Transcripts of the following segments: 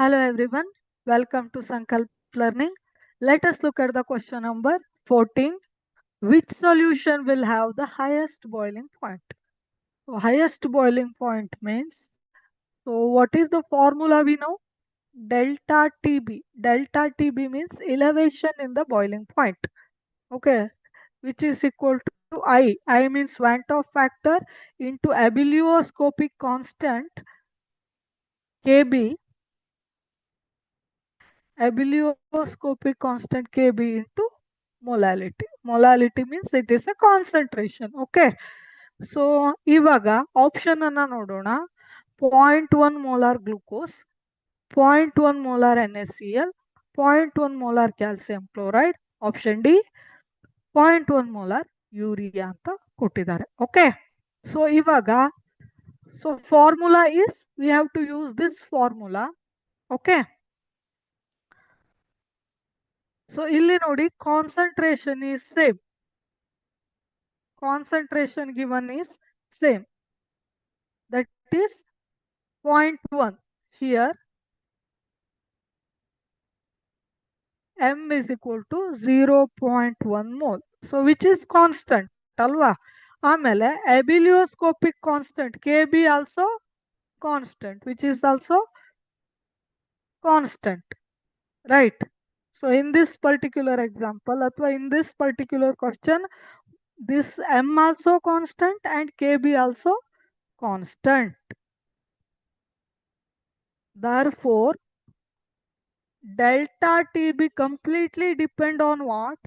Hello everyone, welcome to Sankalp Learning. Let us look at the question number 14. Which solution will have the highest boiling point? So highest boiling point means, so what is the formula we know? Delta TB. Delta TB means elevation in the boiling point. Okay, which is equal to I. I means Van 't Hoff factor into abelioscopic constant KB, abelioscopic constant Kb into molality. Molality means it is a concentration. Okay. So ಇವಾಗ option ಅನ್ನ ನೋಡೋಣ. 0.1 molar glucose, 0.1 molar NaCl, 0.1 molar calcium chloride, option D 0.1 molar urea ಅಂತ ಕೊಟ್ಟಿದ್ದಾರೆ. Okay, so ಇವಾಗ formula is we have to use this formula. Okay, so ಇಲ್ಲಿ ನೋಡಿ concentration is same. Concentration given is same, that is 0.1. Here m is equal to 0.1 mole, so which is constant alwa. ಆಮೇಲೆ abelioscopic constant Kb also constant, which is also constant, right? So in this particular example athwa in this particular question, this m also constant and Kb also constant. Therefore, delta TB completely depend on what?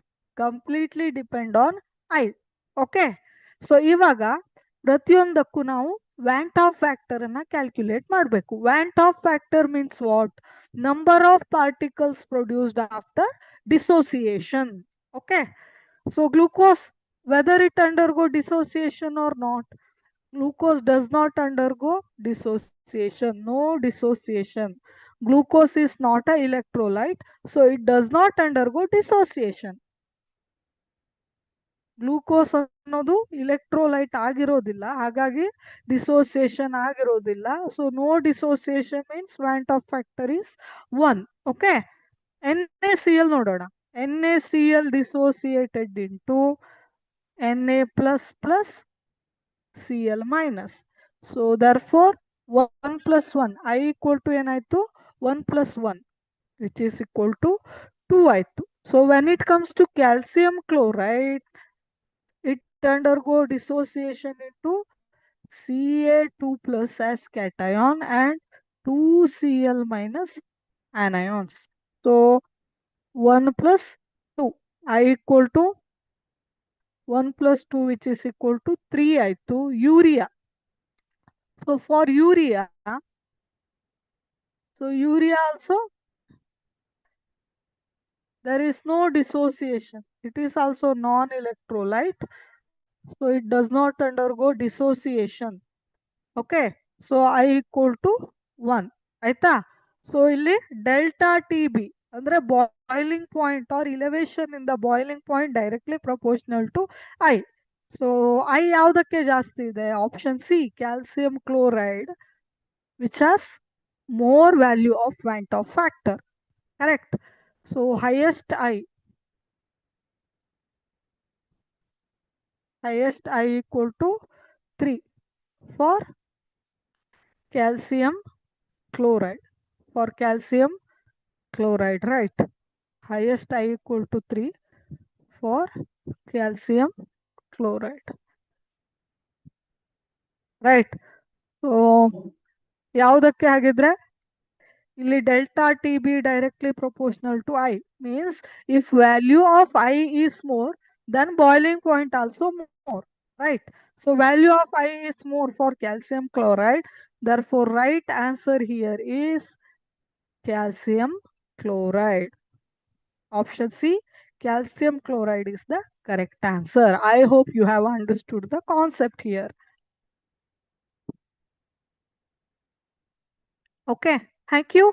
Completely depend on I. Okay. So ಇವಾಗ ಪ್ರತಿಯೊಂದಕ್ಕೂ ನಾವು Van 't Hoff factor ಅನ್ನ calculate ಮಾಡಬೇಕು. Van 't Hoff factor means what? Number of particles produced after dissociation. Okay. So glucose, whether it undergo dissociation or not, glucose does not undergo dissociation. No dissociation. Glucose is not a electrolyte, so it does not undergo dissociation. Glucose ಅನ್ನೋದು electrolyte ಆಗಿರೋದಿಲ್ಲ, ಹಾಗಾಗಿ dissociation ಆಗಿರೋದಿಲ್ಲ. So no dissociation means Van 't Hoff factor is 1. Okay, NaCl ನೋಡೋಣ. NaCl dissociated into Na plus plus Cl minus. So therefore 1 plus 1, I equal to ಏನಾಯ್ತು 1 plus 1, which is equal to 2 ಆಯ್ತು. So when it comes to calcium chloride, it undergo dissociation into Ca2 plus as cation and 2Cl minus anions. So 1 plus 2, I equal to 1 plus 2, which is equal to 3 ಆಯ್ತು. Urea. So for urea, so urea also there is no dissociation. It is also non-electrolyte, so it does not undergo dissociation. Okay, so I equal to 1 ಆಯ್ತಾ. So ಇಲ್ಲಿ delta TB ಅಂದ್ರೆ boiling point or elevation in the boiling point directly proportional to i. So i ಯಾವುದಕ್ಕೆ ಜಾಸ್ತಿ ಇದೆ? Option C, calcium chloride, which has more value of Van 't Hoff factor. Correct. So highest I equal to 3 for calcium chloride. For calcium chloride, right? Highest I equal to 3 for calcium chloride. Right. So ಯಾವುದಕ್ಕೆ ಹಾಗಿದ್ರೆ ಇಲ್ಲಿ delta TB directly proportional to I means if value of I is more, then boiling point also more, right? So value of I is more for calcium chloride. Therefore, right answer here is calcium chloride. Option C, calcium chloride is the correct answer. I hope you have understood the concept here. Okay, thank you.